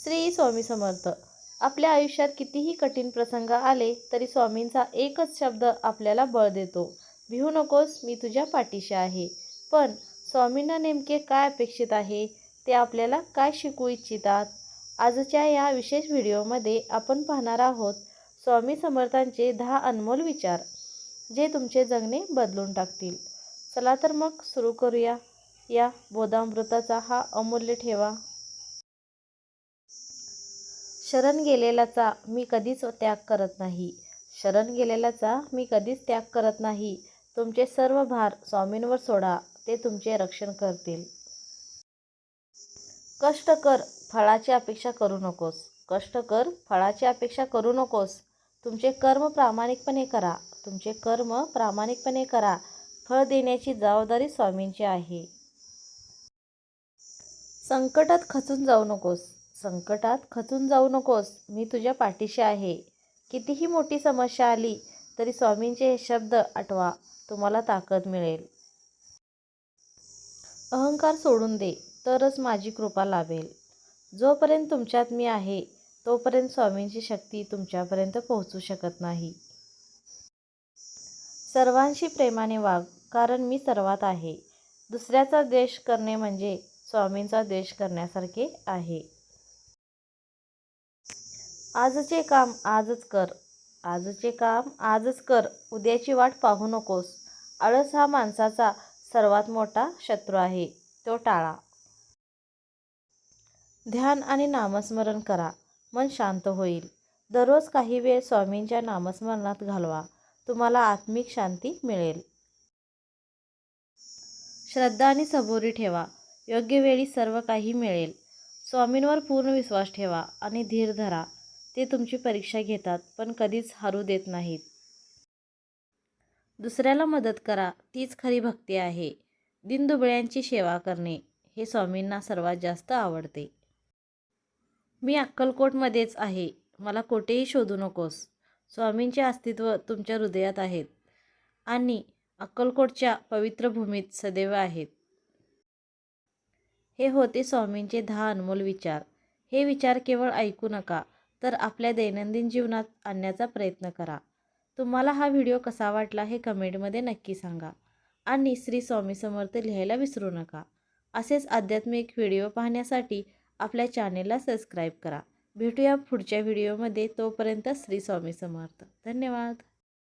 श्री स्वामी समर्थ. आपल्या आयुष्यात कितीही कठीण प्रसंग आले तरी स्वामींचा एकच शब्द आपल्याला बळ देतो. भिवू नकोस, मी तुझ्या पाठीशी आहे. पण स्वामींना नेमके काय अपेक्षित आहे, ते आपल्याला काय शिकवू इच्छितात? आजच्या या विशेष व्हिडिओमध्ये आपण पाहणार आहोत स्वामी समर्थांचे 10 अनमोल विचार, जे तुमचे जगणे बदलून टाकतील. चला तर मग सुरू करूया या बोधामृताचा हा अमूल्य ठेवा. शरण गेलेल्याचा मी कधीच त्याग करत नाही. शरण गेलेल्याचा मी कधीच त्याग करत नाही. तुमचे सर्व भार स्वामींवर सोडा, ते तुमचे रक्षण करतील. कष्ट कर, फळाची अपेक्षा करू नकोस. कष्ट कर, फळाची अपेक्षा करू नकोस. तुमचे कर्म प्रामाणिकपणे करा. तुमचे कर्म प्रामाणिकपणे करा. फळ देण्याची जबाबदारी स्वामींची आहे. संकटात खचून जाऊ नकोस. संकटात खचून जाऊ नकोस. मी तुझ्या पाठीशी आहे. कितीही मोठी समस्या आली तरी स्वामींचे हे शब्द आठवा, तुम्हाला ताकद मिळेल. अहंकार सोडून दे, तरच माझी कृपा लाभेल. जोपर्यंत तुमच्यात मी आहे, तोपर्यंत स्वामींची शक्ती तुमच्यापर्यंत पोहोचू शकत नाही. सर्वांशी प्रेमाने वाग, कारण मी सर्वात आहे. दुसऱ्याचा द्वेष करणे म्हणजे स्वामींचा द्वेष करण्यासारखे आहे. आजचे काम आजच कर. आजचे काम आजच कर. उद्याची वाट पाहू नकोस. आळस हा माणसाचा सर्वात मोठा शत्रू आहे, तो टाळा. ध्यान आणि नामस्मरण करा, मन शांत होईल. दररोज काही वेळ स्वामींच्या नामस्मरणात घालवा, तुम्हाला आत्मिक शांती मिळेल. श्रद्धा आणि सबुरी ठेवा, योग्य वेळी सर्व काही मिळेल. स्वामींवर पूर्ण विश्वास ठेवा आणि धीर धरा. ते तुमची परीक्षा घेतात, पण कधीच हरू देत नाहीत. दुसऱ्याला मदत करा, तीच खरी भक्ती आहे. दीनदुबळ्यांची सेवा करणे हे स्वामींना सर्वात जास्त आवडते. मी अक्कलकोटमध्येच आहे, मला कोठेही शोधू नकोस. स्वामींचे अस्तित्व तुमच्या हृदयात आहेत आणि अक्कलकोटच्या पवित्र भूमीत सदैव आहेत. हे होते स्वामींचे 10 अनमोल विचार. हे विचार केवळ ऐकू नका, तर आपल्या दैनंदिन जीवनात आणण्याचा प्रयत्न करा. तुम्हाला हा व्हिडिओ कसा वाटला हे कमेंटमध्ये नक्की सांगा आणि श्री स्वामी समर्थ लिहायला विसरू नका. असेच आध्यात्मिक व्हिडिओ पाहण्यासाठी आपल्या चॅनेलला सबस्क्राईब करा. भेटूया पुढच्या व्हिडिओमध्ये. तोपर्यंत श्री स्वामी समर्थ. धन्यवाद.